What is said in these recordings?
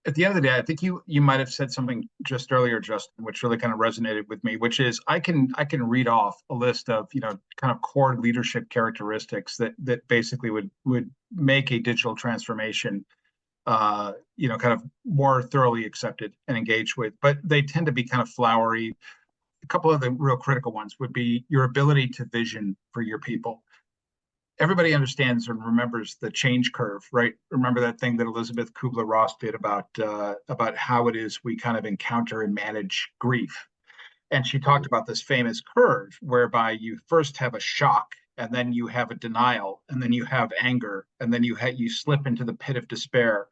at the end of the day, I think you might have said something just earlier, Justin, which really kind of resonated with me, which is I can read off a list of, kind of core leadership characteristics that basically would make a digital transformation kind of more thoroughly accepted and engaged with. But they tend to be kind of flowery. A couple of the real critical ones would be your ability to vision for your people. Everybody understands and remembers the change curve, right? Remember that thing that Elizabeth Kubler-Ross did about how it is we kind of encounter and manage grief. And she talked about this famous curve whereby you first have a shock, and then you have a denial, and then you have anger, and then you slip into the pit of despair,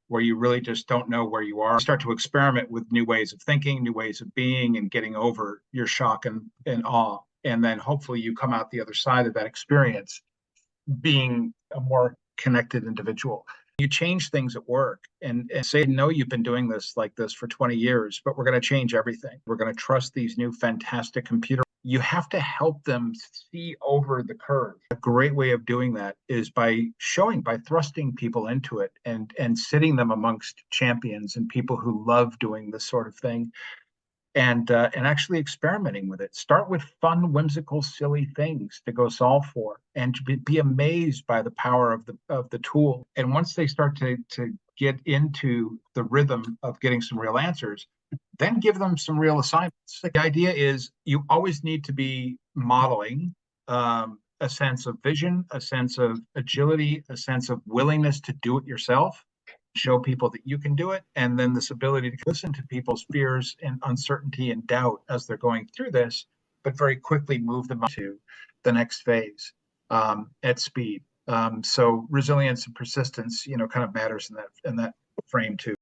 where you really just don't know where you are. You start to experiment with new ways of thinking, new ways of being, and getting over your shock and awe. And then hopefully you come out the other side of that experience being a more connected individual. You change things at work and say, no, you've been doing this like this for 20 years, but we're going to change everything. We're going to trust these new fantastic computers. You have to help them see over the curve. A great way of doing that is by thrusting people into it and sitting them amongst champions and people who love doing this sort of thing, and actually experimenting with it. Start with fun, whimsical, silly things to go solve for, and be amazed by the power of the tool. And once they start to get into the rhythm of getting some real answers, then give them some real assignments. The idea is you always need to be modeling a sense of vision, a sense of agility, a sense of willingness to do it yourself, show people that you can do it, and then this ability to listen to people's fears and uncertainty and doubt as they're going through this, but very quickly move them to the next phase at speed. So resilience and persistence, kind of matters in that frame too.